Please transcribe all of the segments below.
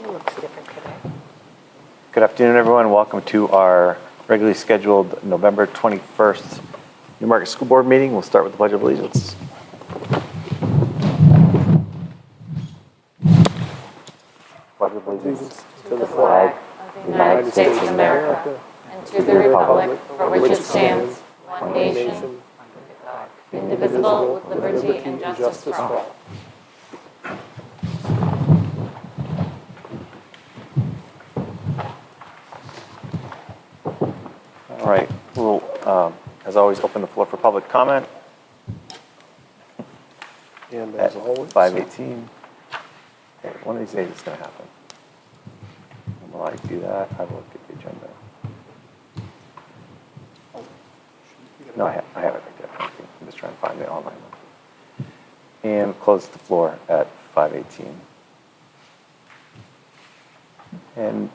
Looks different today. Good afternoon, everyone. Welcome to our regularly scheduled November 21st Newmarket School Board meeting. We'll start with the Pledge of Allegiance. Pledge of Allegiance To the flag of the United States of America and to the republic for which it stands, one nation, under God, indivisible, with liberty and justice for all. All right. We'll, as always, open the floor for public comment. And as always, 5:18. Okay, one of these days it's going to happen. And while I do that, I will get the agenda. No, I have it right there. I'm just trying to find the online one. And close the floor at 5:18. And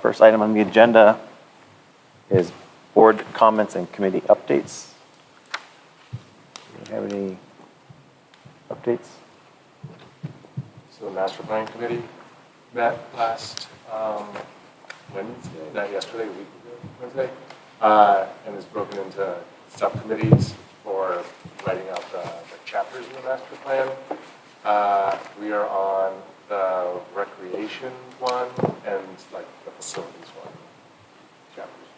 first item on the agenda is board comments and committee updates. Do you have any updates? so the Master Plan Committee met last Wednesday, not yesterday, a week ago, Wednesday, and is broken into subcommittees for writing out the chapters in the master plan. We are on the recreation one and like the facilities one chapters,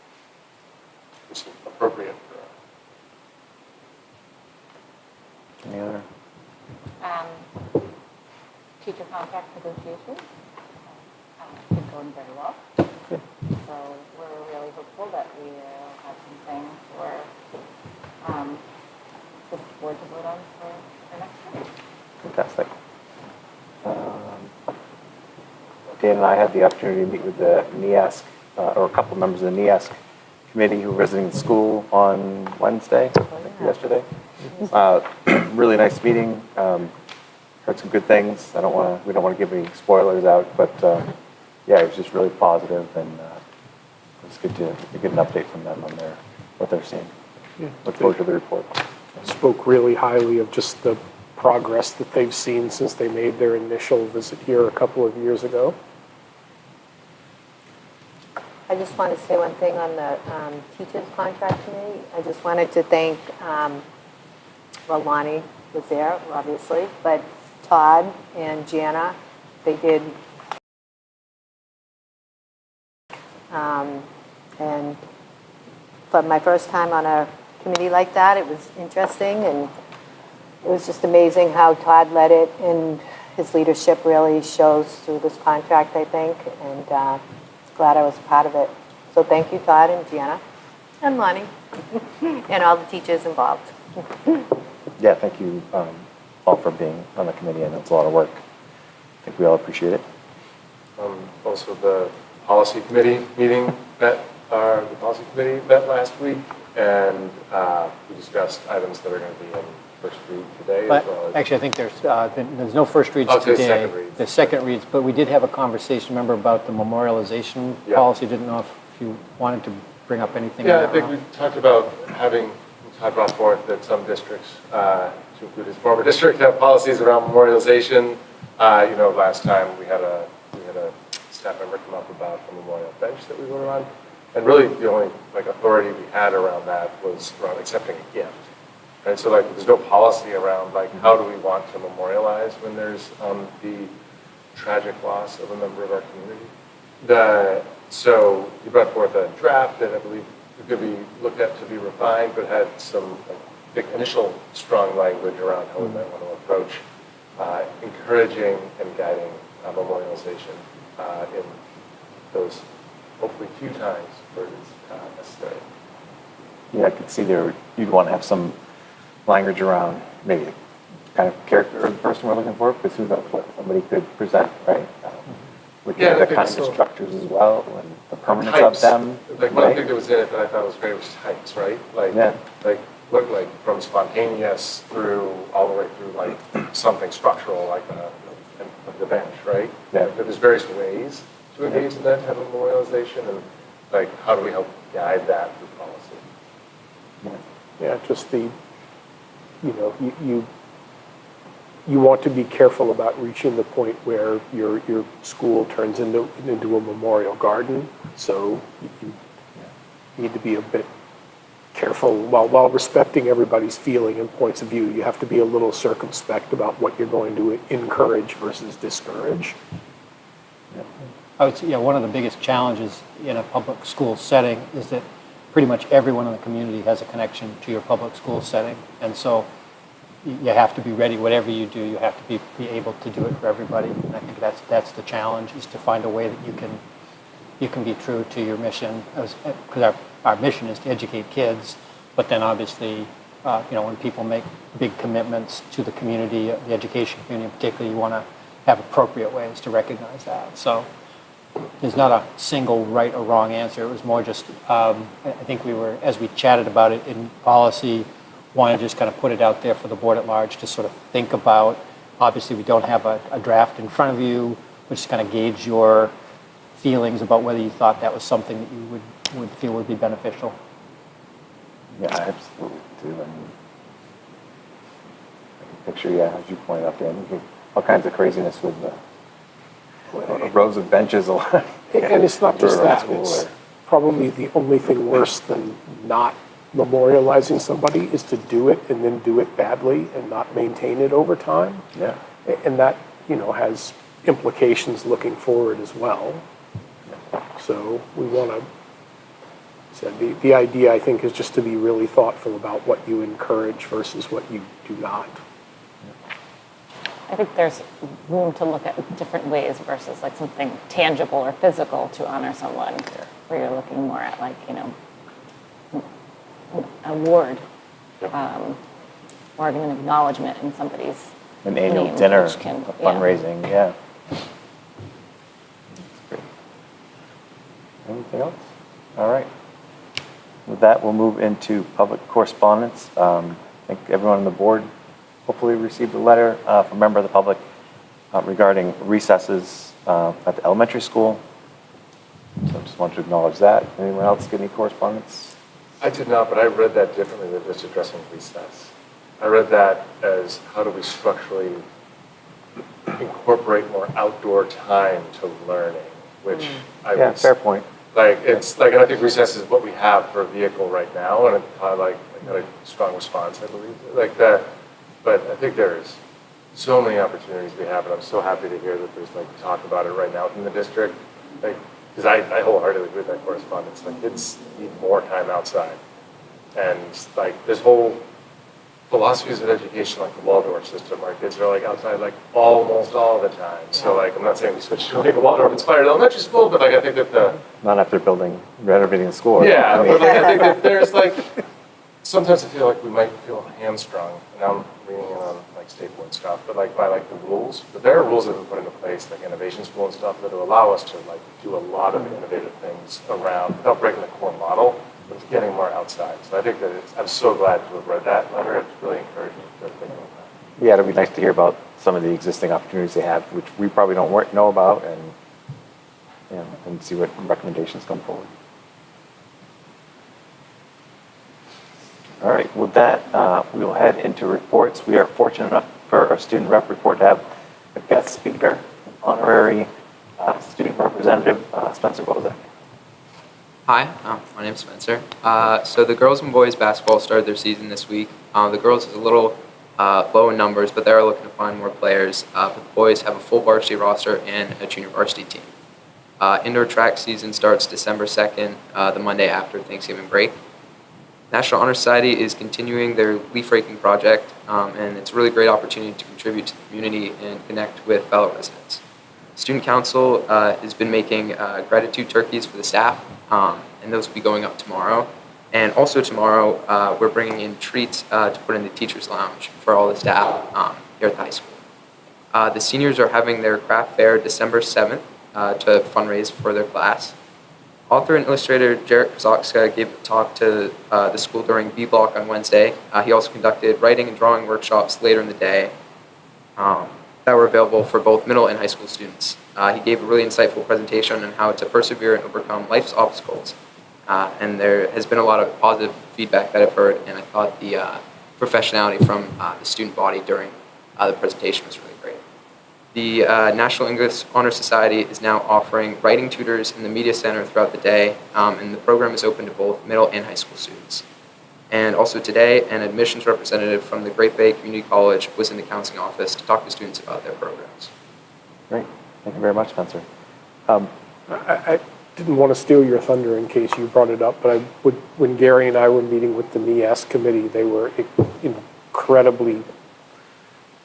which is appropriate for Any other? Teacher contract negotiations been going very well. Good. So we're really hopeful that we will have something for the board to vote on for next year. Fantastic. Dan and I had the opportunity to meet with the NEASC, or a couple members of the NEASC committee who were visiting the school on Wednesday, I think yesterday. Really nice meeting. Heard some good things. We don't want to give any spoilers out, but yeah, it was just really positive, and it was good to get an update from them on what they're seeing. Yeah, Look forward to the report. spoke really highly of just the progress that they've seen since they made their initial visit here a couple of years ago. I just want to say one thing on the teachers contract committee. I just wanted to thank, well, Lonnie was there, obviously, but Todd and Jana, they did, and for my first time on a committee like that, it was interesting, and it was just amazing how Todd led it, and his leadership really shows through this contract, I think, and glad I was a part of it. So thank you, Todd and Gianna and Lonnie and all the teachers involved. Yeah, thank you all for being on the committee. I know it's a lot of work. I think we all appreciate it. Also, the policy committee meeting the policy committee met last week, and we discussed items that are going to be in first read today. But as well as actually, I think there's no first reads today's today. second reads. The second reads, but we did have a conversation, remember, about the memorialization Yeah. policy. Didn't know if you wanted to bring up anything. Yeah, on I that think or we not. talked about Todd brought forth that some districts, to include his former district, have policies around memorialization. Last time we had a staff member come up about a memorial bench that we were on. And really, the only like authority we had around that was around accepting a gift. And so like there's no policy around like how do we want to memorialize when there's the tragic loss of a member of our community. So you brought forth a draft that I believe could be looked at to be refined, but had some like, initial strong language around how we might want to approach encouraging and guiding memorialization in those hopefully few times where it's necessary. Yeah, I could see there, you'd want to have some language around maybe the kind of character of the person we're looking for, because who knows what somebody could present, right? With Yeah, the I think kind so. of structures as well, and the permanence Types. of them. Like one right? thing that was in it that I thought was great was types, right? Like, Yeah. like what, like from spontaneous through all the way through like something structural, like the bench, right? Yeah. Like, there's various ways to engage in that type of memorialization, and like how do we help guide that through policy? Yeah, just you want to be careful about reaching the point where your school turns into a memorial garden. So you need to be a bit careful while respecting everybody's feeling and points of view. You have to be a little circumspect about what you're going to encourage versus discourage. I would say, yeah, one of the biggest challenges in a public school setting is that pretty much everyone in the community has a connection to your public school setting. And so you have to be ready, whatever you do, you have to be able to do it for everybody. And I think that's the challenge, is to find a way that you can be true to your mission, because our mission is to educate kids, but then obviously, when people make big commitments to the community, the education community in particular, you want to have appropriate ways to recognize that. So there's not a single right or wrong answer. It was more just, I think as we chatted about it in policy, wanted to just kind of put it out there for the board at large to sort of think about. Obviously, we don't have a draft in front of you, which kind of gauge your feelings about whether you thought that was something that you would feel would be beneficial. Yeah, absolutely, too. I mean, I can picture, yeah, as you pointed out there, all kinds of craziness with the rows of benches. And it's not just that. It's probably the only thing worse than not memorializing somebody is to do it and then do it badly and not maintain it over time. Yeah. And that, has implications looking forward as well. So we want to, the idea, I think, is just to be really thoughtful about what you encourage versus what you do not. I think there's room to look at different ways versus like something tangible or physical to honor someone, where you're looking more at like, award, or even an acknowledgement in somebody's An annual name, dinner, which can, a fundraising, yeah. That's great. Anything else? All right. With that, we'll move into public correspondence. I think everyone on the board hopefully received a letter from a member of the public regarding recesses at the elementary school. So I just wanted to acknowledge that. Anyone else get any correspondence? I did not, but I read that differently than just addressing recess. I read that as how do we structurally incorporate more outdoor time to learning, which I Yeah, would fair point. like. It's like, and I think recess is what we have for a vehicle right now, and it kind of like got a strong response, I believe, like that. But I think there's so many opportunities we have, and I'm so happy to hear that there's like talk about it right now in the district. Like, because I wholeheartedly agree with that correspondence. Like, kids need more time outside, and like this whole philosophies of education, like the Waldorf system, where kids are like outside like almost all the time. So like, I'm not saying we switch to like a Waldorf-inspired elementary school, but like I think that Not after renovating the school. yeah, I mean, but like I think that there's like sometimes I feel like we might feel hamstrung, and I'm leaning in on like state board stuff, but like by like the rules. But there are rules that have been put into place, like innovation school and stuff, that will allow us to like do a lot of innovative things around without breaking the core model, but getting more outside. So I think that I'm so glad to have read that letter. It's really encouraging to think about that. Yeah, it'd be nice to hear about some of the existing opportunities they have, which we probably don't know about, and see what recommendations come forward. All right, with that, we will head into reports. We are fortunate enough for our student rep report to have a guest speaker, honorary student representative, Spencer Bozak. Hi, my name's Spencer. So the girls and boys basketball started their season this week. The girls is a little low in numbers, but they're looking to find more players. But the boys have a full varsity roster and a junior varsity team. Indoor track season starts December 2nd, the Monday after Thanksgiving break. National Honor Society is continuing their leaf raking project, and it's a really great opportunity to contribute to the community and connect with fellow residents. Student Council has been making gratitude turkeys for the staff, and those will be going up tomorrow. And also tomorrow, we're bringing in treats to put in the teacher's lounge for all the staff here at the high school. The seniors are having their craft fair December 7th to fundraise for their class. Author and illustrator Jarek Kozakska gave a talk to the school during B Block on Wednesday. He also conducted writing and drawing workshops later in the day that were available for both middle and high school students. He gave a really insightful presentation on how to persevere and overcome life's obstacles. And there has been a lot of positive feedback that I've heard, and I thought the professionality from the student body during the presentation was really great. The National English Honor Society is now offering writing tutors in the media center throughout the day, and the program is open to both middle and high school students. And also today, an admissions representative from the Great Bay Community College was in the counseling office to talk to students about their programs. Great. Thank you very much, Spencer. I didn't want to steal your thunder in case you brought it up, but when Gary and I were meeting with the NEAS committee, they were incredibly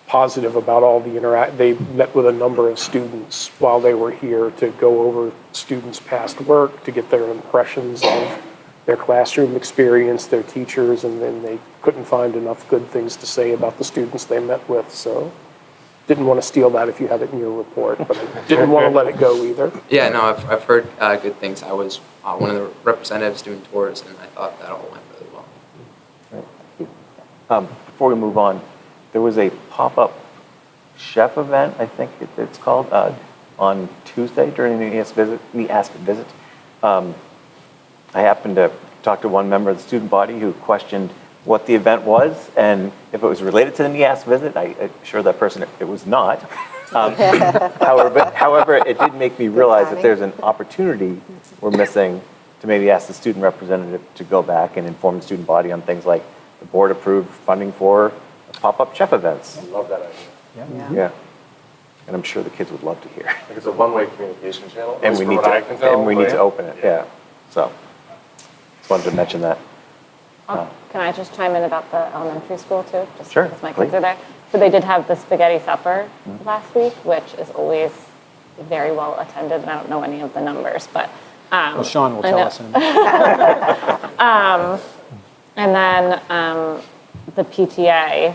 positive about all the They met with a number of students while they were here to go over students' past work, to get their impressions of their classroom experience, their teachers, and then they couldn't find enough good things to say about the students they met with. So didn't want to steal that if you had it in your report, but I didn't want to let it go either. Yeah, no, I've heard good things. I was one of the representatives doing tours, and I thought that all went really well. Right. Before we move on, there was a pop-up chef event, I think it's called, on Tuesday during the NEAS visit. I happened to talk to one member of the student body who questioned what the event was and if it was related to the NEAS visit. I assured that person it was not. However, it did make me realize that there's an opportunity we're missing to maybe ask the student representative to go back and inform the student body on things like the board approved funding for pop-up chef events. I love that idea. Yeah. And I'm sure the kids would love to hear. Like it's a one-way communication channel. And we need to open it, yeah. So, just wanted to mention that. Can I just chime in about the elementary school too? Just Sure, because my please. kids are there. So they did have the spaghetti supper last week, which is always very well attended, and I don't know any of the numbers, but. Well, Sean will tell us in a minute. And then the PTA,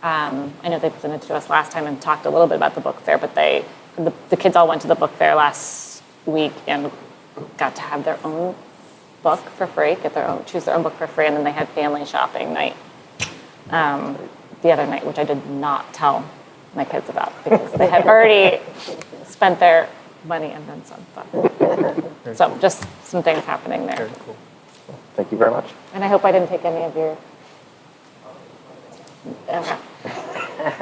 I know they presented to us last time and talked a little bit about the book fair, but the kids all went to the book fair last week and got to have their own book for free, choose their own book for free, and then they had family shopping night the other night, which I did not tell my kids about because they had already spent their money and then some. But, so just some things happening there. Very cool. Thank you very much. And I hope I didn't take any of your. Okay.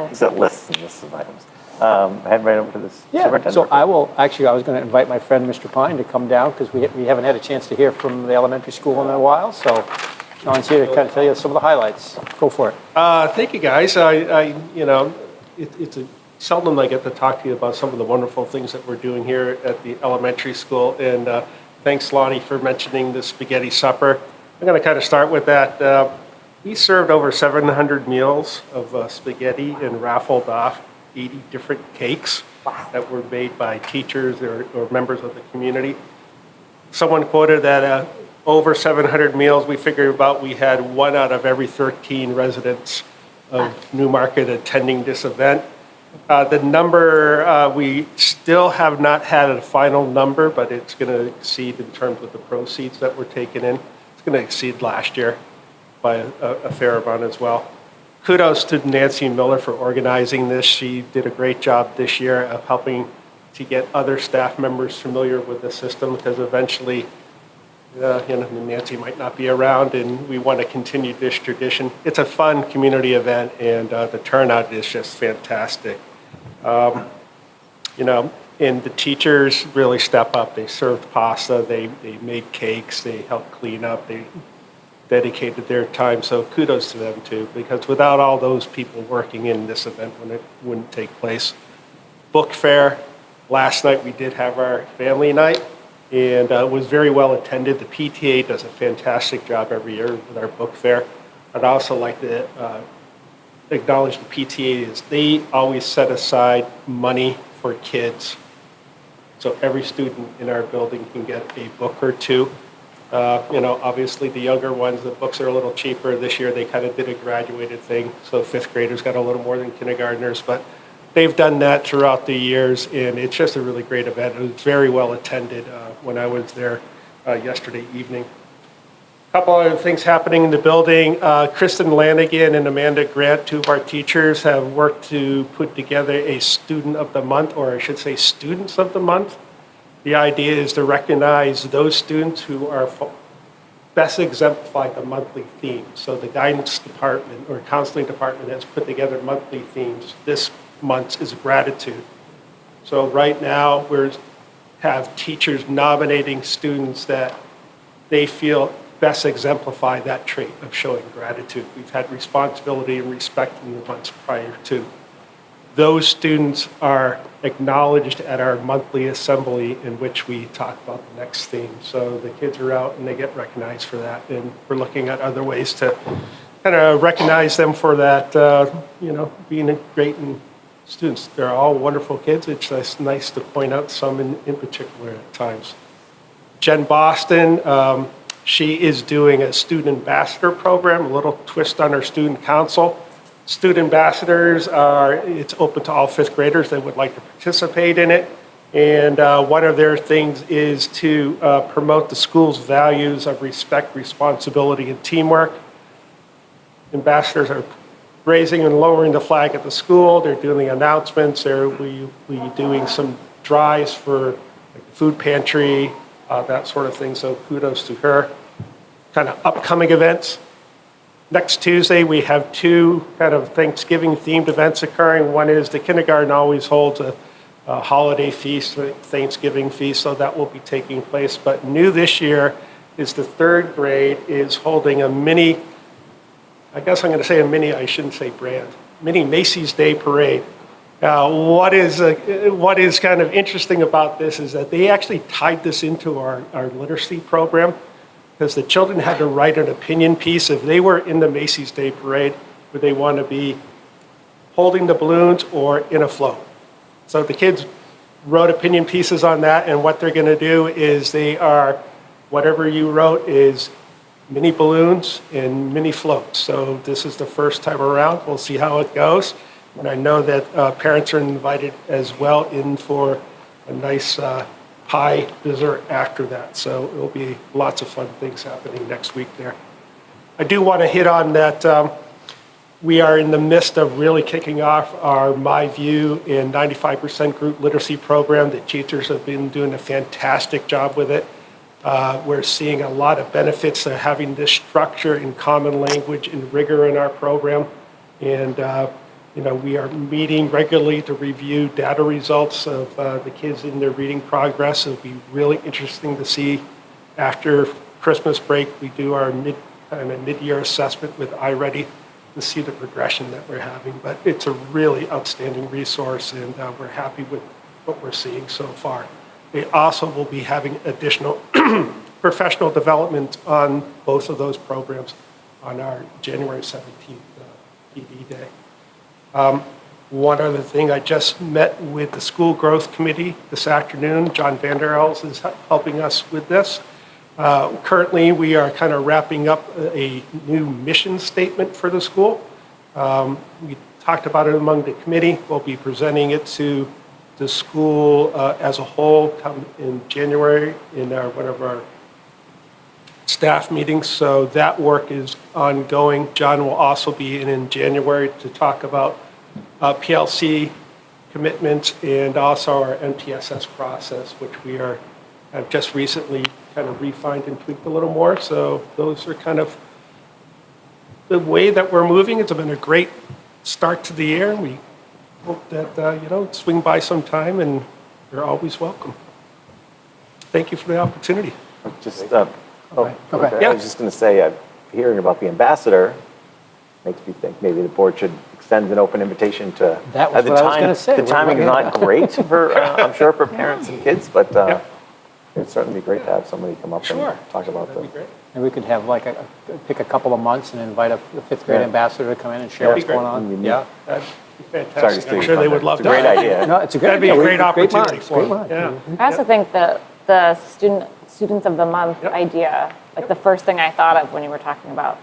Except lists and lists of items. Head right over to this Yeah, superintendent. so I was going to invite my friend Mr. Pine to come down because we haven't had a chance to hear from the elementary school in a while. So Sean's here to kind of tell you some of the highlights. Go for it. Thank you, guys. It's seldom I get to talk to you about some of the wonderful things that we're doing here at the elementary school. And thanks, Lonnie, for mentioning the spaghetti supper. I'm going to kind of start with that. We served over 700 meals of spaghetti and raffled off 80 different cakes that were made by teachers or members of the community. Someone quoted that over 700 meals, we figured about we had 1 out of every 13 residents of Newmarket attending this event. The number, we still have not had a final number, but it's going to exceed in terms of the proceeds that were taken in. It's going to exceed last year by a fair amount as well. Kudos to Nancy Miller for organizing this. She did a great job this year of helping to get other staff members familiar with the system because eventually, Nancy might not be around and we want to continue this tradition. It's a fun community event and the turnout is just fantastic. And the teachers really step up. They served pasta, they made cakes, they helped clean up, they dedicated their time. So kudos to them too, because without all those people working in this event, it wouldn't take place. Book fair, last night we did have our family night, and it was very well attended. The PTA does a fantastic job every year with our book fair. I'd also like to acknowledge the PTA is they always set aside money for kids. So every student in our building can get a book or two. Obviously the younger ones, the books are a little cheaper. This year they kind of did a graduated thing. So fifth graders got a little more than kindergartners, but they've done that throughout the years, and it's just a really great event. It was very well attended when I was there yesterday evening. A couple other things happening in the building. Kristen Lanigan and Amanda Grant, two of our teachers, have worked to put together a Student of the Month, or I should say Students of the Month. The idea is to recognize those students who are best exemplify the monthly theme. So the guidance department or counseling department has put together monthly themes. This month is gratitude. So right now we have teachers nominating students that they feel best exemplify that trait of showing gratitude. We've had responsibility and respect in the months prior to. Those students are acknowledged at our monthly assembly in which we talk about the next theme. So the kids are out and they get recognized for that. And we're looking at other ways to kind of recognize them for that, being great students. They're all wonderful kids. It's just nice to point out some in particular at times. Jen Boston, she is doing a student ambassador program, a little twist on her student council. Student ambassadors it's open to all fifth graders that would like to participate in it. And one of their things is to promote the school's values of respect, responsibility, and teamwork. Ambassadors are raising and lowering the flag at the school. They're doing the announcements. They're doing some drives for like the food pantry, that sort of thing. So kudos to her. Kind of upcoming events. Next Tuesday, we have two kind of Thanksgiving-themed events occurring. One is the kindergarten always holds a holiday feast, a Thanksgiving feast, so that will be taking place. But new this year is the third grade is holding a mini, I guess I'm going to say a mini, I shouldn't say brand, mini Macy's Day Parade. What is kind of interesting about this is that they actually tied this into our literacy program, because the children had to write an opinion piece. If they were in the Macy's Day Parade, would they want to be holding the balloons or in a float? So the kids wrote opinion pieces on that, and what they're going to do is whatever you wrote is mini balloons and mini floats. So this is the first time around. We'll see how it goes. And I know that parents are invited as well in for a nice pie dessert after that. So it'll be lots of fun things happening next week there. I do want to hit on that we are in the midst of really kicking off our My View and 95% group literacy program. The teachers have been doing a fantastic job with it. We're seeing a lot of benefits of having this structure in common language and rigor in our program. And we are meeting regularly to review data results of the kids in their reading progress. It'll be really interesting to see after Christmas break, we do our mid-year assessment with iReady to see the progression that we're having. But it's a really outstanding resource, and we're happy with what we're seeing so far. They also will be having additional professional development on both of those programs on our January 17th PD Day. One other thing, I just met with the School Growth Committee this afternoon. John Vanderels is helping us with this. Currently, we are kind of wrapping up a new mission statement for the school. We talked about it among the committee. We'll be presenting it to the school as a whole come in January in one of our staff meetings. So that work is ongoing. John will also be in January to talk about PLC commitments and also our MTSS process, which we have just recently kind of refined and tweaked a little more. So those are kind of the way that we're moving. It's been a great start to the year. We hope that, swing by some time and You're always welcome. Thank you for the opportunity. Just, Okay. I was just going to say, hearing about the ambassador makes me think maybe the board should extend an open invitation to. That was what I was gonna say. The timing is not great for, I'm sure, for parents and kids, but it'd certainly be great to have somebody come up Sure. and talk about That'd be the. great. And we could have like pick a couple of months and invite a fifth grade Yeah. ambassador to come in and share That'd what's be going great. on. Mhm. Yeah. That'd be Sorry to fantastic. steal I'm your sure they thunder. would love It's a great that. idea. No, it's a great That'd be idea. a great opportunity minds, for great them. minds. Yeah. I also think the students of the month Yep. idea, like the first thing I thought of when you were talking about,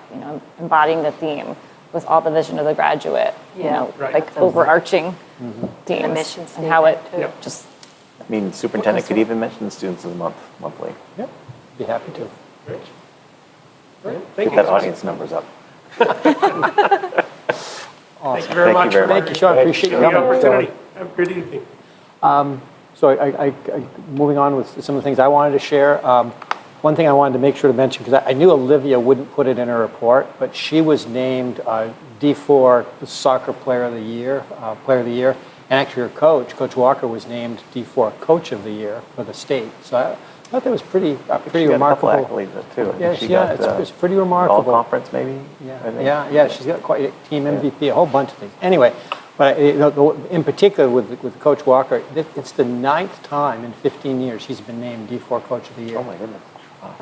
embodying the theme was all the vision of the graduate, Yeah. Right. like overarching themes. The mission and how it statement, too. Yep. just, I mean, superintendent could even mention the students of the month monthly. Yep. Be happy to. Great. Great. Thank Get you. that audience numbers up. Thank you very much. very Thank you, Sean. Appreciate you For the coming. opportunity. Have a good evening. So moving on with some of the things I wanted to share. One thing I wanted to make sure to mention, because I knew Olivia wouldn't put it in her report, but she was named D4 Soccer Player of the Year, and actually her coach, Coach Walker, was named D4 Coach of the Year for the state. So I thought that was pretty She got a couple remarkable. accolades too. I think Yeah, she yeah, got, it's pretty remarkable. All conference maybe? I think. Yeah, she's got quite a team MVP, a whole bunch of things. Anyway, but in particular with Coach Walker, it's the 9th time in 15 years he's been named D4 Coach of the Year. Oh my goodness. Wow.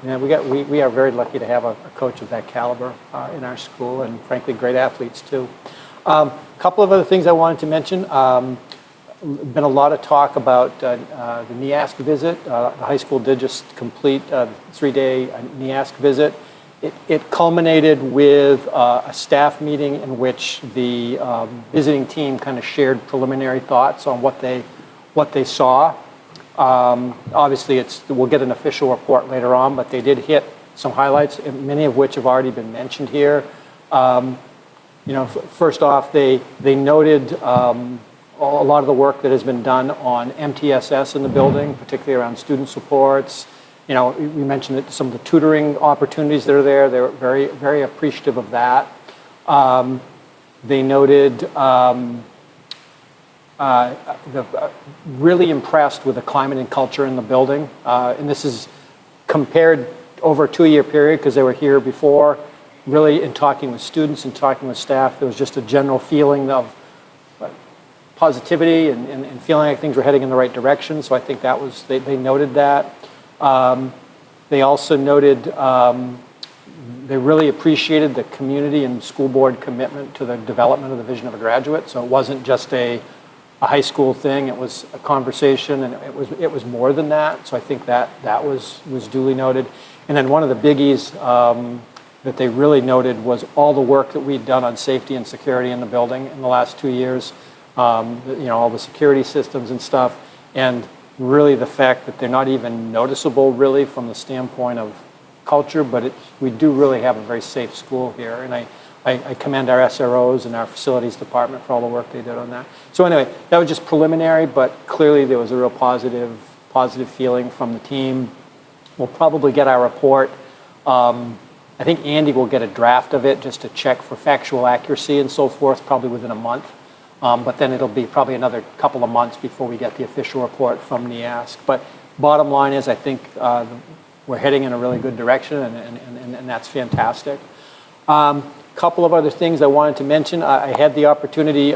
Yeah, we are very lucky to have a coach of that caliber in our school, and frankly, great athletes too. A couple of other things I wanted to mention. Been a lot of talk about the NEASC visit. The high school did just complete a 3-day NEASC visit. It culminated with a staff meeting in which the visiting team kind of shared preliminary thoughts on what they saw. Obviously, we'll get an official report later on, but they did hit some highlights, many of which have already been mentioned here. First off, they noted a lot of the work that has been done on MTSS in the building, particularly around student supports. We mentioned that some of the tutoring opportunities that are there. They were very, very appreciative of that. They noted really impressed with the climate and culture in the building. And this is compared over a 2-year period because they were here before. Really, in talking with students and talking with staff, there was just a general feeling of positivity and feeling like things were heading in the right direction. So I think that was, they noted that. They also noted they really appreciated the community and school board commitment to the development of the vision of a graduate. So it wasn't just a high school thing, it was a conversation, and it was more than that. So I think that was duly noted. And then one of the biggies that they really noted was all the work that we'd done on safety and security in the building in the last 2 years. All the security systems and stuff, and really the fact that they're not even noticeable really from the standpoint of culture, but we do really have a very safe school here, and I commend our SROs and our facilities department for all the work they did on that. So anyway, that was just preliminary, but clearly there was a real positive feeling from the team. We'll probably get our report. I think Andy will get a draft of it just to check for factual accuracy and so forth, probably within a month. But then it'll be probably another couple of months before we get the official report from NEASC. But bottom line is, I think we're heading in a really good direction, and that's fantastic. Couple of other things I wanted to mention. I had the opportunity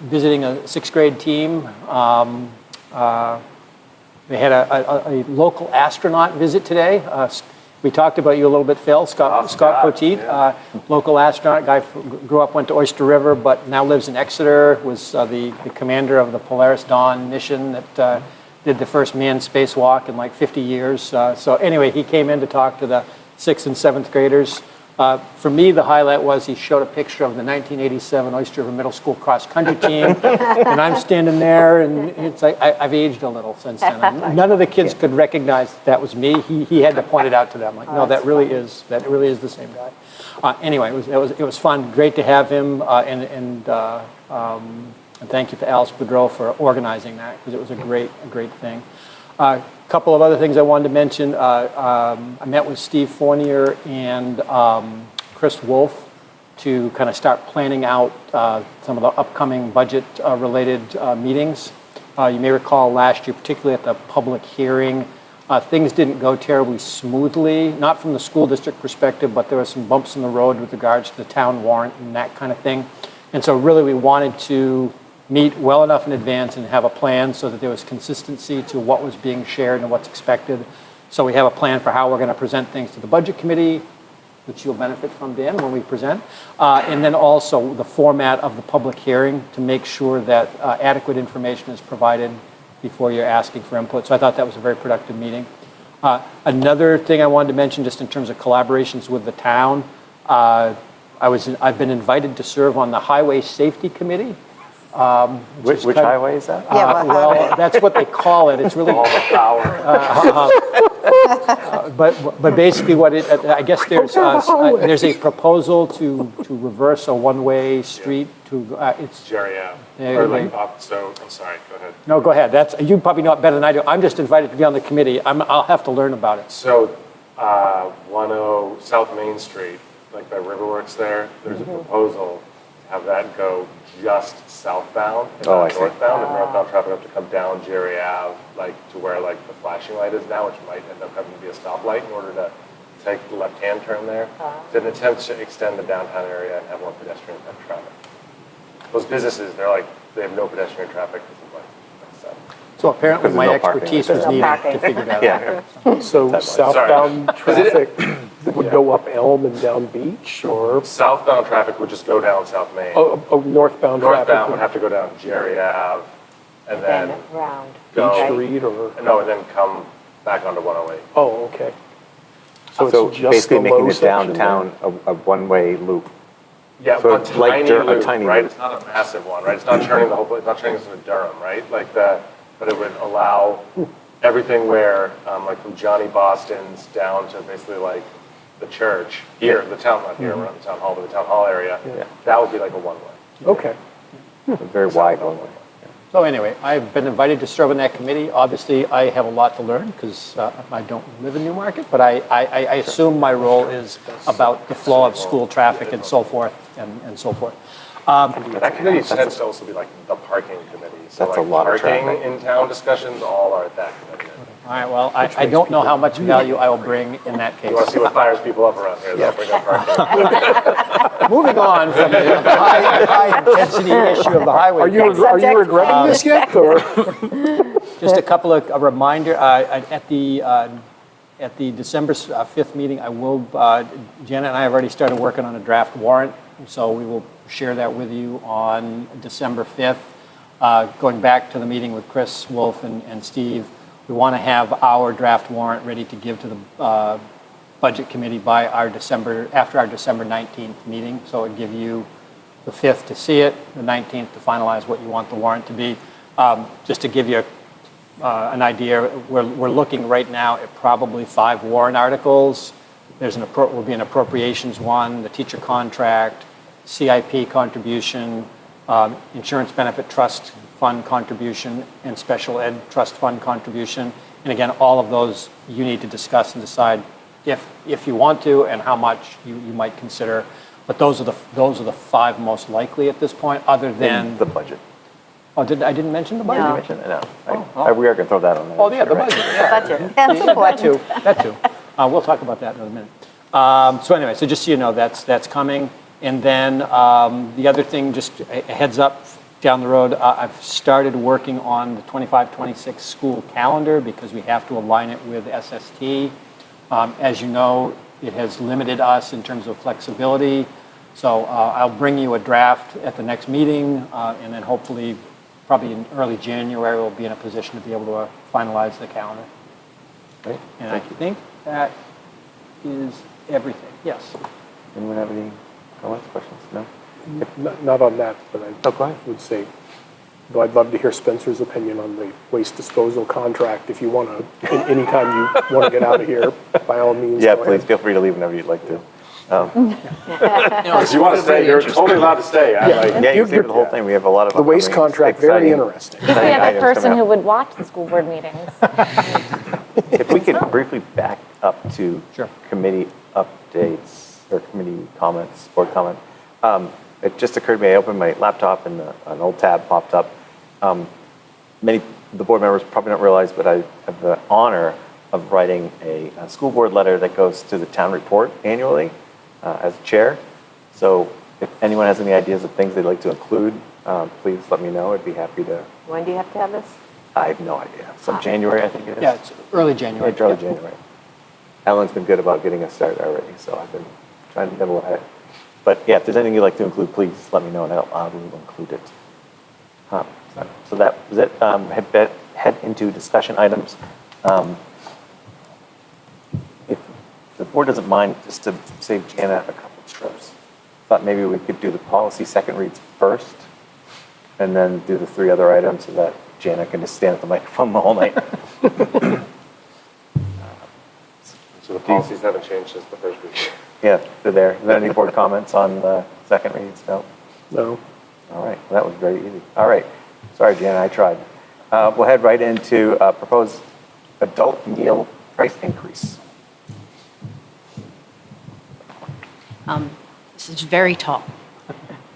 visiting a 6th grade team. They had a local astronaut visit today. We talked about you a little bit, Phil. Scott Poteet, local astronaut guy, grew up, went to Oyster River, but now lives in Exeter, was the commander of the Polaris Dawn mission that did the first manned spacewalk in like 50 years. So anyway, he came in to talk to the 6th and 7th graders. For me, the highlight was he showed a picture of the 1987 Oyster River Middle School cross-country team, and I'm standing there, and it's like I've aged a little since then. None of the kids could recognize that was me. He had to point it out to them, like, no, that really is the same guy. Anyway, it was fun, great to have him, and thank you to Alice Boudreau for organizing that, because it was a great thing. A couple of other things I wanted to mention. I met with Steve Fournier and Chris Wolf to kind of start planning out some of the upcoming budget-related meetings. You may recall last year, particularly at the public hearing, things didn't go terribly smoothly, not from the school district perspective, but there were some bumps in the road with regards to the town warrant and that kind of thing. And so really we wanted to meet well enough in advance and have a plan so that there was consistency to what was being shared and what's expected. So we have a plan for how we're going to present things to the budget committee, which you'll benefit from, Dan, when we present. And then also the format of the public hearing to make sure that adequate information is provided before you're asking for input. So I thought that was a very productive meeting. Another thing I wanted to mention, just in terms of collaborations with the town, I've been invited to serve on the Highway Safety Committee. Which highway is that? Yeah, what Well, highway? that's what they call it. It's really All the power. but basically what it, I guess there's a proposal to reverse a one-way street to it's Jerry Ave. There Or you like go. up, so, I'm sorry, go ahead. no, go ahead. That's you probably know it better than I do. I'm just invited to be on the committee. I'll have to learn about it. So, 10 South Main Street, like by Riverworks there, there's a proposal to have that go just southbound and Oh, I not see. northbound, and northbound traffic have to come down Jerry Ave, like to where like the flashing light is now, which might end up having to be a stoplight in order to take the left-hand turn there. It's an attempt to extend the downtown area and have more pedestrian type traffic. Those businesses, they have no pedestrian traffic because of like that. So apparently Because my there's no parking expertise right was there. needed No to parking. figure that out. Yeah. So southbound Is traffic would go up Elm and down Beach, or Southbound traffic would just go down South Main. northbound traffic Northbound would would have to go down Jerry Ave and Then then round. go, Beach Street, or, no, and then come back onto 108. oh, okay. So So it's just basically the making low it section downtown a one-way loop. Yeah, So one it's like tiny a loop, tiny right? loop. It's not a massive one, right? It's not turning the whole place, it's not turning this into Durham, right? Like but it would allow everything where, like from Johnny Boston's down to basically like the church, here, the town, not here, around the town hall, but the town hall area, that would be like a one-way. Okay. A very wide one-way. So anyway, I've been invited to serve on that committee. Obviously, I have a lot to learn because I don't live in Newmarket, but I assume my role is about the flow of school traffic and so forth and so forth. That committee tends to also be like the parking committee. So That's a like lot of parking traffic. in town discussions all are at that committee. All right, well, I don't know how much value I will bring in that case. You want to see what fires people up around here, they'll bring up parking. Moving on from the high-intensity issue of the highway. Are you subject. regretting this yet, or? Just a couple of, a reminder, at the December 5th meeting, Janet and I have already started working on a draft warrant, so we will share that with you on December 5th. Going back to the meeting with Chris Wolf and Steve, we want to have our draft warrant ready to give to the Budget Committee by after our December 19th meeting, so it would give you the 5th to see it, the 19th to finalize what you want the warrant to be. Just to give you an idea, we're looking right now at probably 5 warrant articles. Will be an appropriations one, the teacher contract, CIP contribution, insurance benefit trust fund contribution, and special ed trust fund contribution. And again, all of those you need to discuss and decide if you want to and how much you might consider. But those are the 5 most likely at this point, other than The budget. Oh, I didn't mention the budget? No. You mentioned it? No. We are going to throw that on there. Oh, yeah, the Right. budget, yeah. Budget. That's That important. too, that too. We'll talk about that in a minute. So anyway, so just so you know, that's coming. And then the other thing, just a heads up down the road, I've started working on the 25-26 school calendar because we have to align it with SST. As you know, it has limited us in terms of flexibility. So I'll bring you a draft at the next meeting, and then hopefully, probably in early January, we'll be in a position to be able to finalize the calendar. Great. And I think that is everything. Yes. Anyone have any comments, questions? No? Not on that, but Oh, go ahead. I would say, though I'd love to hear Spencer's opinion on the waste disposal contract. If you want to, anytime you want to get out of here, by all means. Yeah, go please ahead. feel free to leave whenever you'd like to. If you want to stay, you're totally allowed to stay. Yeah, you can You're stay for the whole good. thing. We have a lot of The waste upcoming contract, very exciting- interesting. We have a items person coming who up. would watch the school board meetings. If we could briefly back up to Sure. committee updates or committee comments, board comment. It just occurred to me, I opened my laptop and an old tab popped up. Many of the board members probably don't realize, but I have the honor of writing a school board letter that goes to the town report annually as chair. So if anyone has any ideas of things they'd like to include, please let me know. I'd be happy to. When do you have to have this? I have no idea. Some January, I think it is. Yeah, it's early January. Yeah, early January. Ellen's been good about getting us started already, so I've been trying to nibble ahead. But yeah, if there's anything you'd like to include, please let me know, and I will include it. So that was it. Head into discussion items. If the board doesn't mind, just to save Jana a couple of trips, thought maybe we could do the policy second reads first, and then do the 3 other items so that Jana can just stand at the microphone the whole night. So the policies haven't changed since the first week. Yeah, they're there. Is there any board comments on the second reads? No? No. All right, well, that was very easy. All right, sorry, Jana, I tried. We'll head right into proposed adult meal price increase. This is very tall,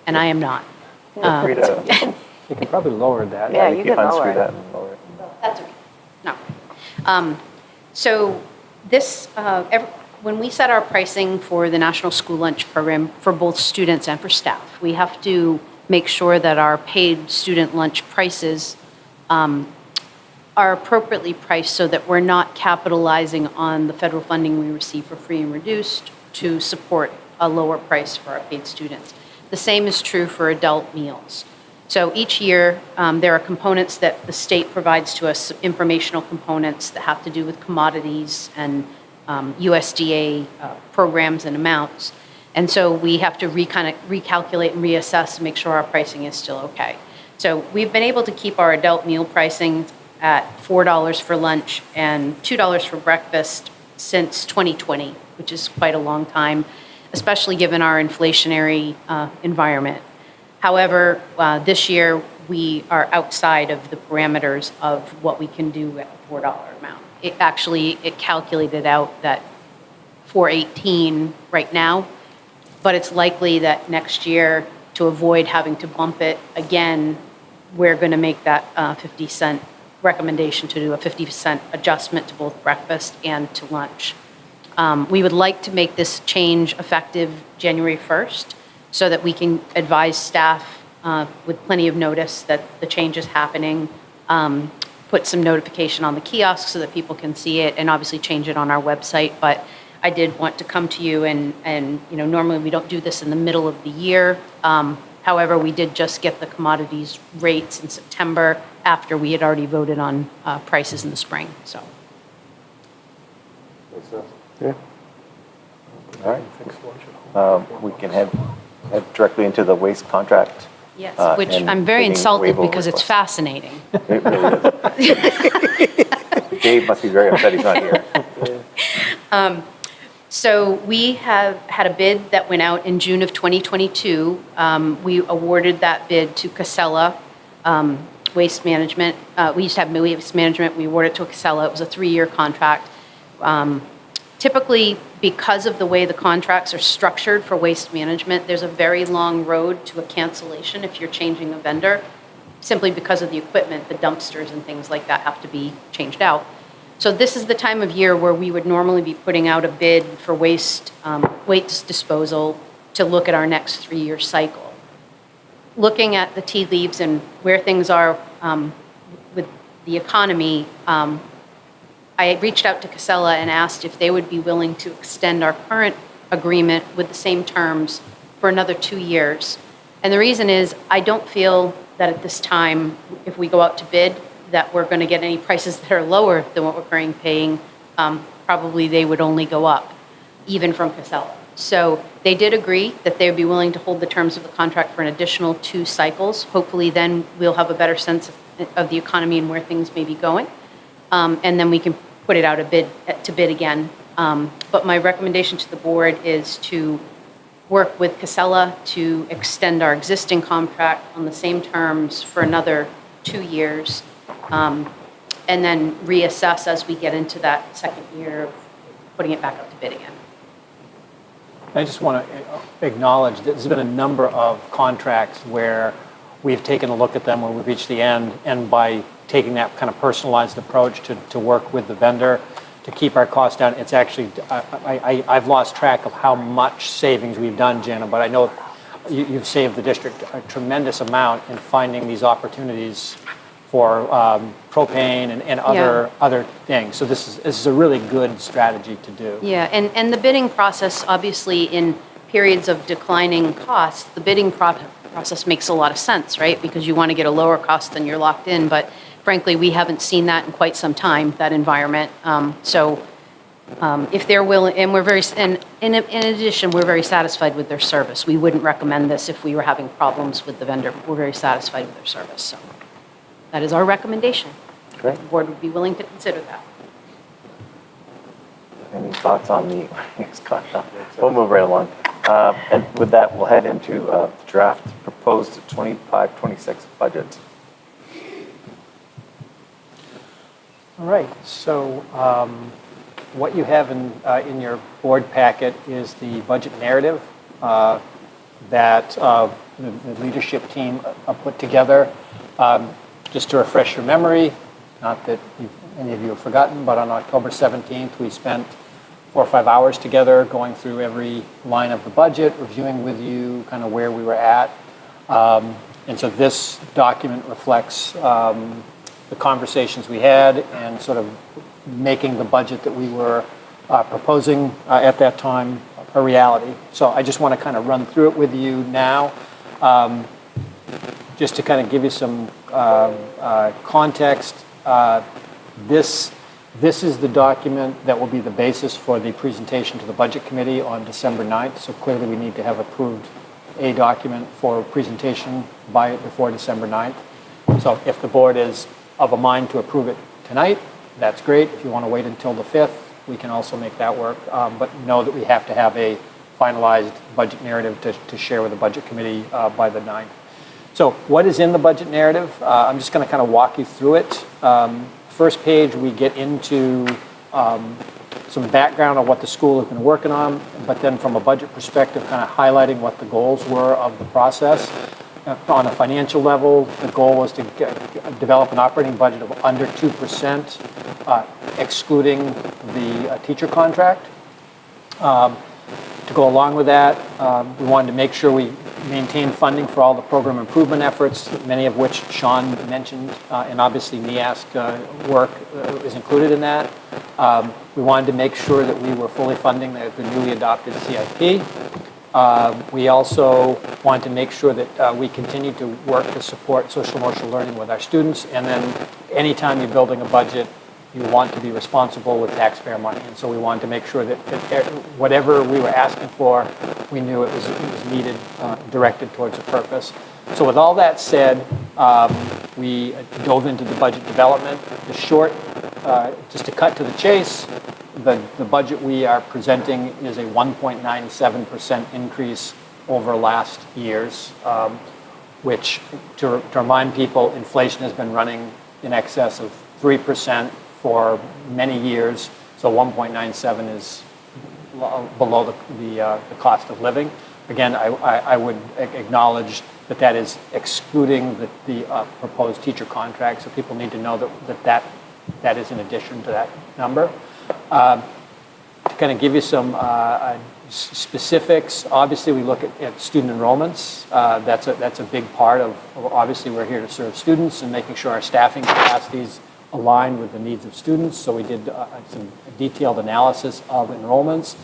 and I am not. Feel free to, You can probably lower that. Yeah, you can unscrew lower it. that and lower it. That's okay. No. So this, when we set our pricing for the National School Lunch Program for both students and for staff, we have to make sure that our paid student lunch prices are appropriately priced so that we're not capitalizing on the federal funding we receive for free and reduced to support a lower price for our paid students. The same is true for adult meals. So each year, there are components that the state provides to us, informational components that have to do with commodities and USDA programs and amounts. And so we have to recalculate and reassess to make sure our pricing is still okay. So we've been able to keep our adult meal pricing at $4 for lunch and $2 for breakfast since 2020, which is quite a long time, especially given our inflationary environment. However, this year we are outside of the parameters of what we can do at the $4 amount. It calculated out that $4.18 right now, but it's likely that next year, to avoid having to bump it again, we're going to make that 50-cent recommendation to do a 50-cent adjustment to both breakfast and to lunch. We would like to make this change effective January 1st so that we can advise staff with plenty of notice that the change is happening, put some notification on the kiosk so that people can see it, and obviously change it on our website. But I did want to come to you and normally we don't do this in the middle of the year. However, we did just get the commodities rates in September after we had already voted on prices in the spring, so. Makes sense. Yeah. All right. Fix lunch at home. We can head directly into the waste contract. Yes, which and I'm very bidding insulted waiver because it's request. fascinating. It really is. Dave must be very upset he's not here. So we have had a bid that went out in June of 2022. We awarded that bid to Casella Waste Management. We used to have Waste Management. We awarded it to Casella. It was a 3-year contract. Typically, because of the way the contracts are structured for waste management, there's a very long road to a cancellation if you're changing a vendor, simply because of the equipment, the dumpsters and things like that have to be changed out. So this is the time of year where we would normally be putting out a bid for waste disposal to look at our next 3-year cycle. Looking at the tea leaves and where things are with the economy, I reached out to Casella and asked if they would be willing to extend our current agreement with the same terms for another 2 years. And the reason is I don't feel that at this time, if we go out to bid, that we're going to get any prices that are lower than what we're currently paying. Probably they would only go up, even from Casella. So they did agree that they would be willing to hold the terms of the contract for an additional 2 cycles. Hopefully then we'll have a better sense of the economy and where things may be going. And then we can put it out to bid again. But my recommendation to the board is to work with Casella to extend our existing contract on the same terms for another 2 years, and then reassess as we get into that second year of putting it back up to bid again. I just want to acknowledge that there's been a number of contracts where we've taken a look at them when we've reached the end, and by taking that kind of personalized approach to work with the vendor to keep our costs down, it's actually, I've lost track of how much savings we've done, Jana, but I know you've saved the district a tremendous amount in finding these opportunities for propane and other things. So this is a really good strategy to do. Yeah, and the bidding process, obviously, in periods of declining costs, the bidding process makes a lot of sense, right? Because you want to get a lower cost than you're locked in, but frankly, we haven't seen that in quite some time, that environment. If they're willing, and we're very, and in addition, we're very satisfied with their service. We wouldn't recommend this if we were having problems with the vendor. We're very satisfied with their service, so that is our recommendation. Great. The board would be willing to consider that. Any thoughts on the We'll move right along. And with that, we'll head into the draft proposed 25-26 budget. All right, so what you have in your board packet is the budget narrative that the leadership team put together. Just to refresh your memory, not that any of you have forgotten, but on October 17th, we spent 4 or 5 hours together going through every line of the budget, reviewing with you kind of where we were at. And so this document reflects the conversations we had and sort of making the budget that we were proposing at that time a reality. So I just want to kind of run through it with you now, just to kind of give you some context. This is the document that will be the basis for the presentation to the Budget Committee on December 9th. So clearly we need to have approved a document for presentation before December 9th. So if the board is of a mind to approve it tonight, that's great. If you want to wait until the 5th, we can also make that work. But know that we have to have a finalized budget narrative to share with the Budget Committee by the 9th. So what is in the budget narrative? I'm just going to kind of walk you through it. First page, we get into some background on what the school has been working on, but then from a budget perspective, kind of highlighting what the goals were of the process. On a financial level, the goal was to develop an operating budget of under 2%, excluding the teacher contract. To go along with that, we wanted to make sure we maintain funding for all the program improvement efforts, many of which Sean mentioned, and obviously NEASC work is included in that. We wanted to make sure that we were fully funding the newly adopted CIP. We also wanted to make sure that we continue to work to support social emotional learning with our students, and then anytime you're building a budget, you want to be responsible with taxpayer money. And so we wanted to make sure that whatever we were asking for, we knew it was needed, directed towards a purpose. So with all that said, we dove into the budget development. The short, just to cut to the chase, the budget we are presenting is a 1.97% increase over last year's, which, to remind people, inflation has been running in excess of 3% for many years, so 1.97 is below the cost of living. Again, I would acknowledge that is excluding the proposed teacher contract, so people need to know that is in addition to that number. To kind of give you some specifics, obviously we look at student enrollments. That's a big part of obviously we're here to serve students and making sure our staffing capacities align with the needs of students. So we did some detailed analysis of enrollments.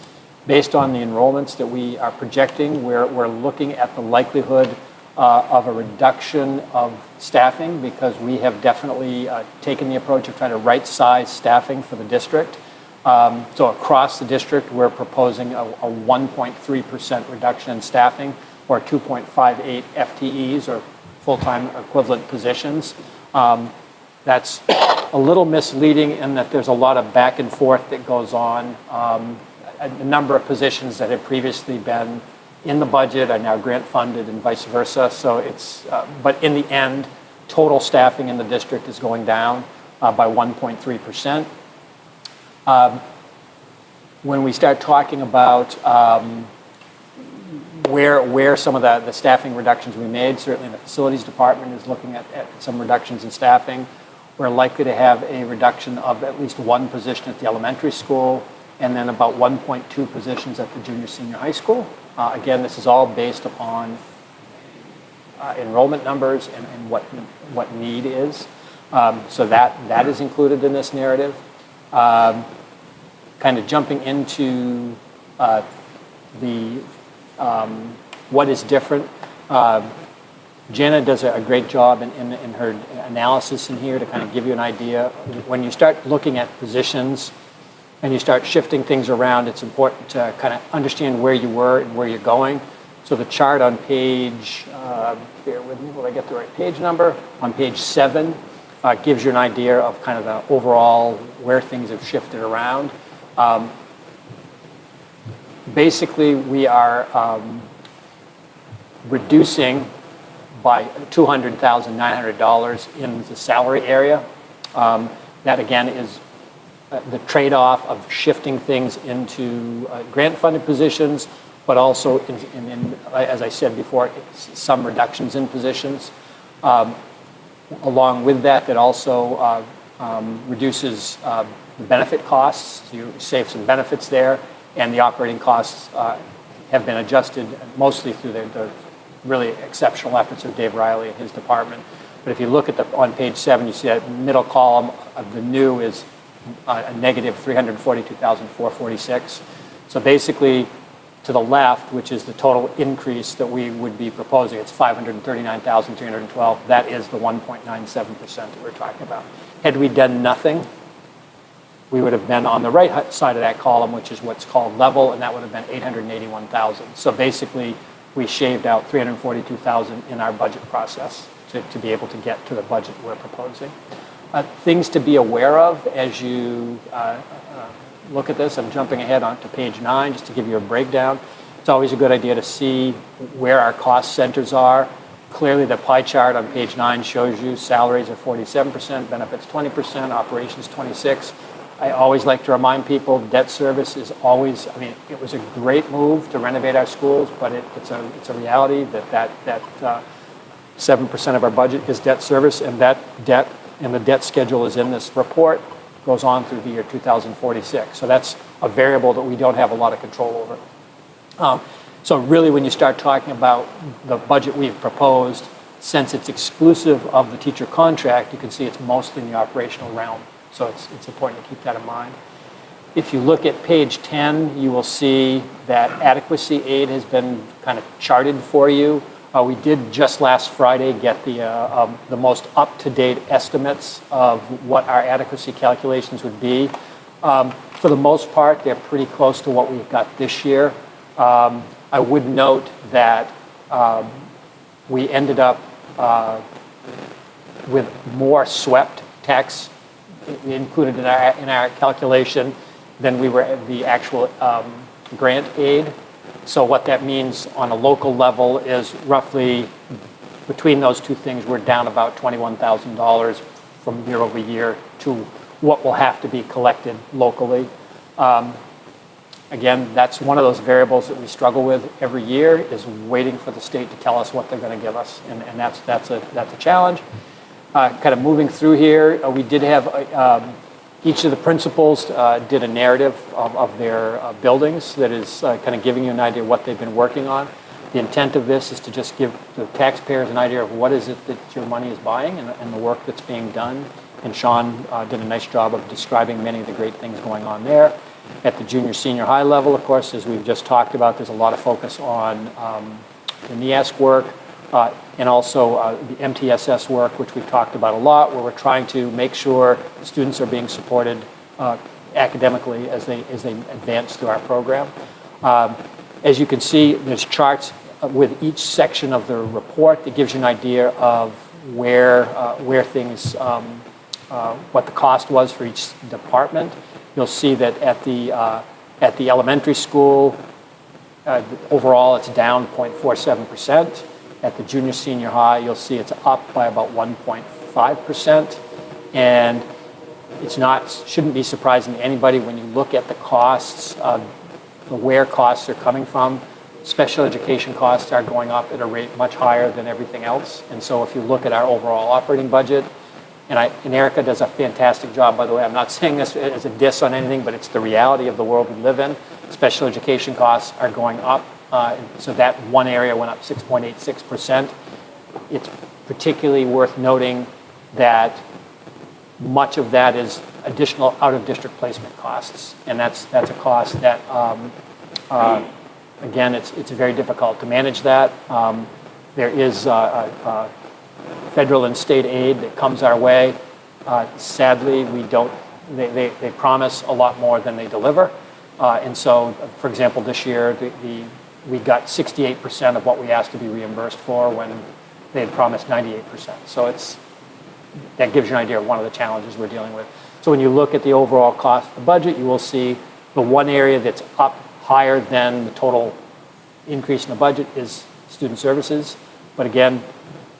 Based on the enrollments that we are projecting, we're looking at the likelihood of a reduction of staffing because we have definitely taken the approach of trying to right-size staffing for the district. So across the district, we're proposing a 1.3% reduction in staffing or 2.58 FTEs or full-time equivalent positions. That's a little misleading in that there's a lot of back and forth that goes on. A number of positions that had previously been in the budget are now grant funded and vice versa. So it's, but in the end, total staffing in the district is going down by 1.3%. When we start talking about where some of the staffing reductions we made. Certainly the facilities department is looking at some reductions in staffing. We're likely to have a reduction of at least one position at the elementary school, and then about 1.2 positions at the junior senior high school. Again, this is all based upon enrollment numbers and what need is. So that is included in this narrative. Kind of jumping into what is different. Jenna does a great job in her analysis in here to kind of give you an idea. When you start looking at positions and you start shifting things around, it's important to kind of understand where you were and where you're going. So the chart on page, bear with me, will I get the right page number? On page 7, gives you an idea of kind of the overall where things have shifted around. Basically, we are reducing by $200,900 in the salary area. That again is the trade-off of shifting things into grant-funded positions, but also, as I said before, some reductions in positions. Along with that, that also reduces the benefit costs. So you save some benefits there, and the operating costs have been adjusted mostly through the really exceptional efforts of Dave Riley and his department. But if you look at on page 7, you see that middle column of the new is a negative $342,446. So basically, to the left, which is the total increase that we would be proposing, it's $539,312. That is the 1.97% that we're talking about. Had we done nothing, we would have been on the right side of that column, which is what's called level, and that would have been $881,000. So basically, we shaved out $342,000 in our budget process to be able to get to the budget we're proposing. Things to be aware of as you look at this. I'm jumping ahead onto page 9 just to give you a breakdown. It's always a good idea to see where our cost centers are. Clearly, the pie chart on page 9 shows you salaries are 47%, benefits 20%, operations 26%. I always like to remind people debt service is always, I mean, it was a great move to renovate our schools, but it's a reality that 7% of our budget is debt service, and that debt and the debt schedule is in this report, goes on through the year 2046. So that's a variable that we don't have a lot of control over. So really, when you start talking about the budget we've proposed, since it's exclusive of the teacher contract, you can see it's mostly in the operational realm. So it's important to keep that in mind. If you look at page 10, you will see that adequacy aid has been kind of charted for you. We did just last Friday get the most up-to-date estimates of what our adequacy calculations would be. For the most part, they're pretty close to what we've got this year. I would note that we ended up with more swept tax included in our calculation than we were at the actual grant aid. So what that means on a local level is roughly between those two things, we're down about $21,000 from year over year to what will have to be collected locally. Again, that's one of those variables that we struggle with every year, is waiting for the state to tell us what they're going to give us, and that's a challenge. Kind of moving through here, we did have each of the principals did a narrative of their buildings that is kind of giving you an idea of what they've been working on. The intent of this is to just give the taxpayers an idea of what is it that your money is buying and the work that's being done. And Sean did a nice job of describing many of the great things going on there. At the junior senior high level, of course, as we've just talked about, there's a lot of focus on the NEASC work and also the MTSS work, which we've talked about a lot, where we're trying to make sure students are being supported academically as they advance through our program. As you can see, there's charts with each section of the report that gives you an idea of where things, what the cost was for each department. You'll see that at the elementary school, overall it's down 0.47%. At the junior senior high, you'll see it's up by about 1.5%. And shouldn't be surprising to anybody when you look at the costs, where costs are coming from. special education costs are going up at a rate much higher than everything else. And so if you look at our overall operating budget, and Erica does a fantastic job, by the way. I'm not saying this as a diss on anything, but it's the reality of the world we live in. Special education costs are going up. So that one area went up 6.86%. It's particularly worth noting that much of that is additional out-of-district placement costs. And that's a cost that, again, it's very difficult to manage that. There is federal and state aid that comes our way. Sadly, we don't, they promise a lot more than they deliver. And so, for example, this year, we got 68% of what we asked to be reimbursed for when they had promised 98%. So that gives you an idea of one of the challenges we're dealing with. So when you look at the overall cost of the budget, you will see the one area that's up higher than the total increase in the budget is student services. But again,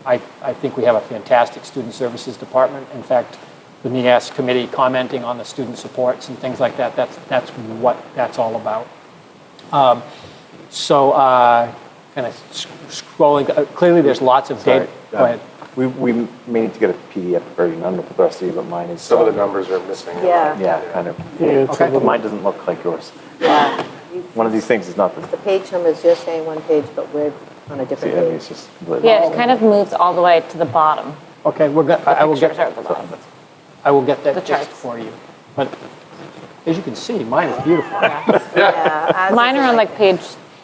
I think we have a fantastic student services department. In fact, the NEAS committee commenting on the student supports and things like that, that's what that's all about. So kind of scrolling, clearly there's lots of data. Go ahead. We may need to get a PDF version. I don't know if the rest of you, but mine is. Some of the numbers are missing. Yeah. Yeah, kind of. Okay. But mine doesn't look like yours. Yeah. One of these things is not The page numbers, you're saying one page, but we're on a different page. it's just. Yeah, it kind of moves all the way to the bottom. Okay, we're good. I will Pictures are get at the bottom. that The fixed charts. for you. But as you can see, mine is beautiful. Yeah, ours Mine is are on like page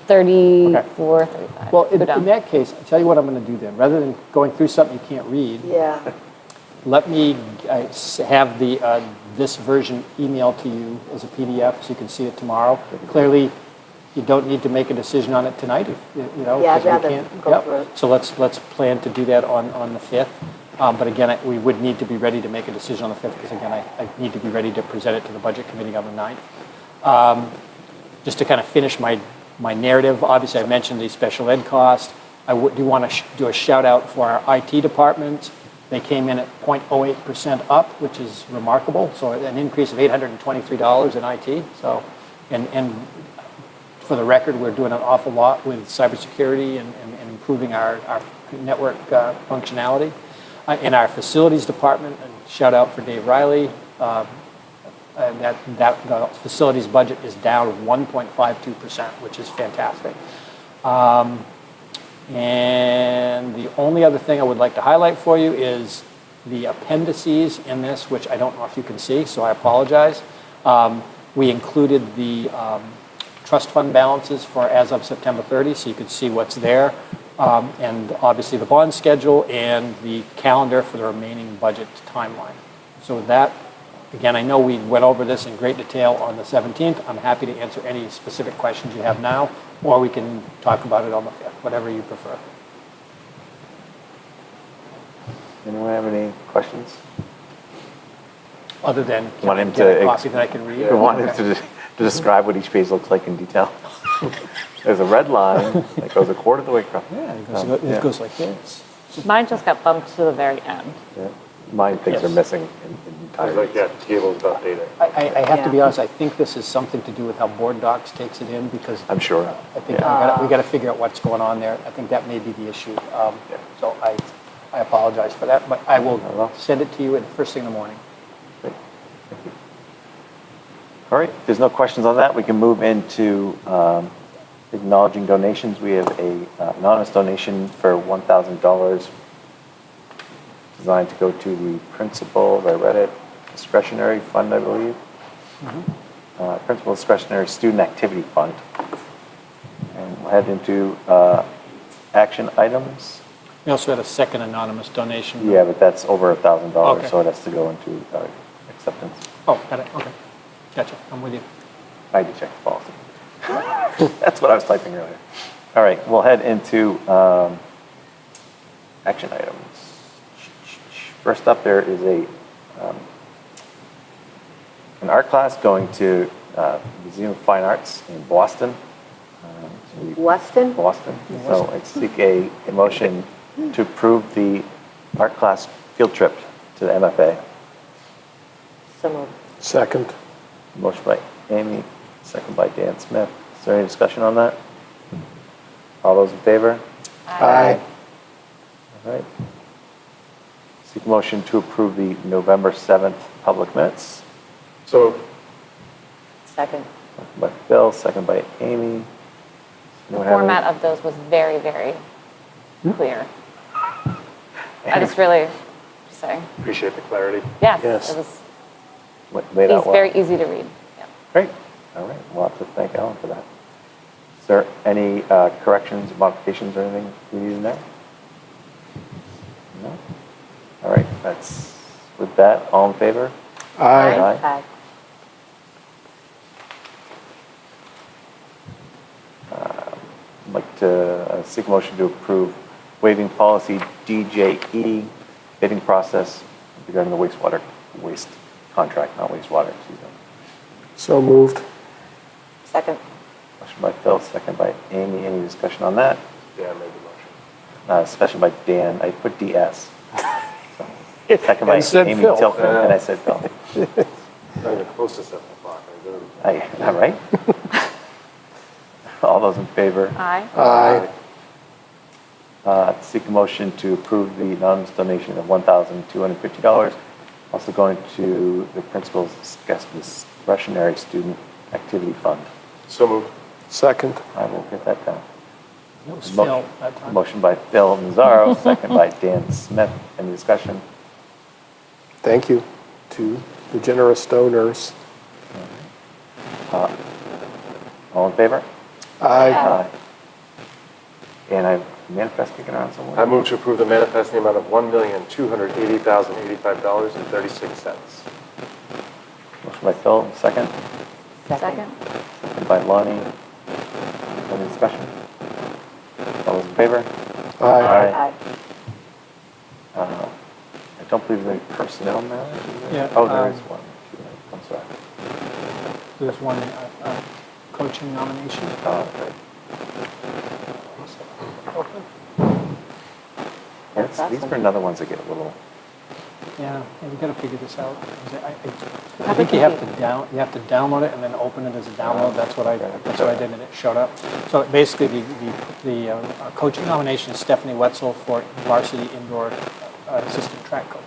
34, 35. Well, Go down. in that case, I'll tell you what I'm going to do then. Rather than going through something you can't read, Yeah, let me have this version emailed to you as a PDF so you can see it tomorrow. Clearly, you don't need to make a decision on it tonight, if, you know. Yeah, I'd 'cause we rather can't- go yep. through it. So let's plan to do that on the 5th. But again, we would need to be ready to make a decision on the 5th because again, I need to be ready to present it to the budget committee on the 9th. Just to kind of finish my narrative, obviously I mentioned the special ed cost. I do want to do a shout out for our IT department. They came in at 0.08% up, which is remarkable. So an increase of $823 in IT. So, and for the record, we're doing an awful lot with cybersecurity and improving our network functionality. In our facilities department, and shout out for Dave Riley, and the facilities budget is down 1.52%, which is fantastic. And the only other thing I would like to highlight for you is the appendices in this, which I don't know if you can see, so I apologize. We included the trust fund balances for as of September 30, so you could see what's there. And obviously the bond schedule and the calendar for the remaining budget timeline. So with that, again, I know we went over this in great detail on the 17th. I'm happy to answer any specific questions you have now, or we can talk about it on the 5th, whatever you prefer. Anyone have any questions? Other than, can Want I him get a to copy that I can read? We want him Okay. to describe what each page looks like in detail. There's a red line that goes a quarter of the way across. Yeah, Yeah. it goes like this. Mine just got bumped to the very end. Yeah. Mine things are Yes. missing in I was entirety. like, yeah, tables about data. I have to be Yeah. honest, I think this is something to do with how board docs takes it in because I'm sure. I think Yeah. we got to figure out what's going on there. I think that may be the issue. Yeah. So I apologize for that, but I will Not at all. send it to you first thing in the morning. Great. Thank you. All right, if there's no questions on that, we can move into acknowledging donations. We have a anonymous donation for $1,000 designed to go to the principal, I read it, discretionary fund, I believe. Principal discretionary student activity fund. And we'll head into action items. We also had a second anonymous donation. Yeah, but that's over $1,000, Okay. so it has to go into acceptance. Oh, got it, okay. Gotcha, I'm with you. I had to check the policy. That's what I was typing earlier. All right, we'll head into action items. First up, there is an art class going to Museum of Fine Arts in Boston. Weston? Boston. So I seek a motion to approve the art class field trip to the MFA. So moved. Second. Motion by Amy, second by Dan Smith. Is there any discussion on that? All those in favor? Aye. All right. Seek a motion to approve the November 7th public minutes. So, Second. Motion by Phil, second by Amy. The Anyone have any- format of those was very, very clear. I just really, just saying, appreciate the clarity. yes, Yes. it was Laid out well. very easy to read. Yeah. Great. All right. We'll have to thank Ellen for that. Is there any corrections, modifications, or anything we need to know? No? All right. With that, all in favor? Aye. Aye. I'd like to seek a motion to approve waiving policy DJE bidding process regarding the waste contract, not wastewater, excuse me. So moved. Second. Motion by Phil, second by Amy. Any discussion on that? Dan made the motion. Discussion by Dan. I put DS. So, second by And said Amy Phil. Tilton, and I said Phil. Not even close to 7 o'clock. I did it. All right. All those in favor? Aye. Aye. Seek a motion to approve the anonymous donation of $1,250, also going to the principal's discretionary student activity fund. So moved. Second. I will get that down. It was Mo- Phil that time. Motion by Phil Nazaro, second by Dan Smith. Any discussion? Thank you to the generous donors. All in favor? Aye. And I manifest kicking around somewhere? I move to approve the manifest in the amount of $1,280,085.36. Motion by Phil, second. Second. Second by Lonnie. Any discussion? All those in favor? Aye. Aye. I don't believe there's any personnel matters. Yeah, Oh, there is one. I'm sorry. There's one coaching nomination. Okay. These are another ones that get a little, Yeah, we gotta figure this out. I think you have to download it and then open it as a download. That's what I did, and it showed up. So basically, the coaching nomination is Stephanie Wetzel for varsity indoor assistant track coach.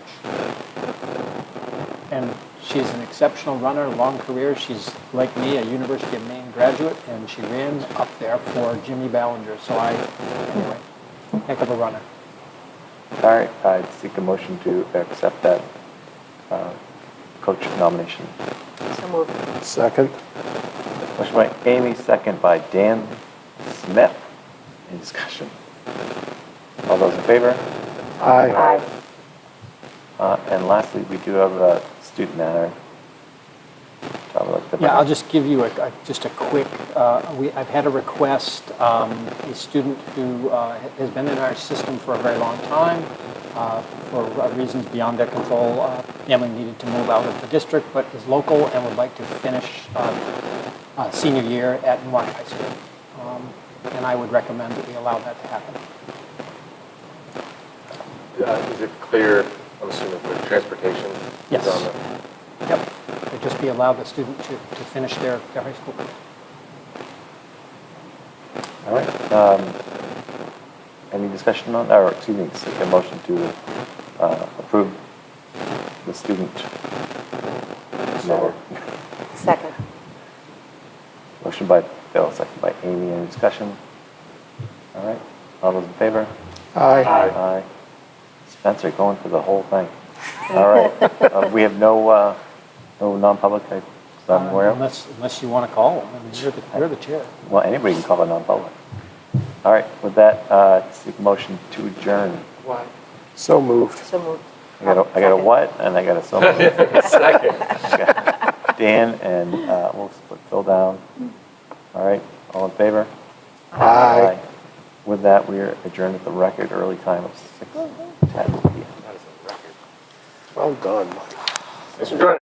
And she's an exceptional runner, long career. She's, like me, a University of Maine graduate, and she ran up there for Jimmy Ballinger. So anyway, heck of a runner. all right, I'd seek a motion to accept that coach nomination. So moved. Second. Motion by Amy, second by Dan Smith. Any discussion? All those in favor? Aye. Aye. And lastly, we do have a student matter. Yeah, I'll just give you just a quick, I've had a request, a student who has been in our system for a very long time, for reasons beyond their control. Family needed to move out of the district, but is local and would like to finish senior year at Newmarket High School. And I would recommend that we allow that to happen. Is it clear, I'm assuming, for transportation? Yes. Is on the- Yep, would just be allow the student to finish their high school. All right. Any discussion on, or excuse me, seek a motion to approve the student. Second. Motion by Phil, second by Amy. Any discussion? All right. All those in favor? Aye. Aye. Spencer going for the whole thing. All right. We have no non-public that I'm aware of. Unless you want to call them. I mean, you're the chair. Well, anybody can call it non-public. All right. With that, seek a motion to adjourn. Why? So moved. So moved. I got a Second. what and I got a so moved. Second. Dan and we'll put Phil down. All right. All in favor? Aye. With that, we are adjourned at the record early time of 6:10 p.m. That is a record. Well done. Thanks for joining.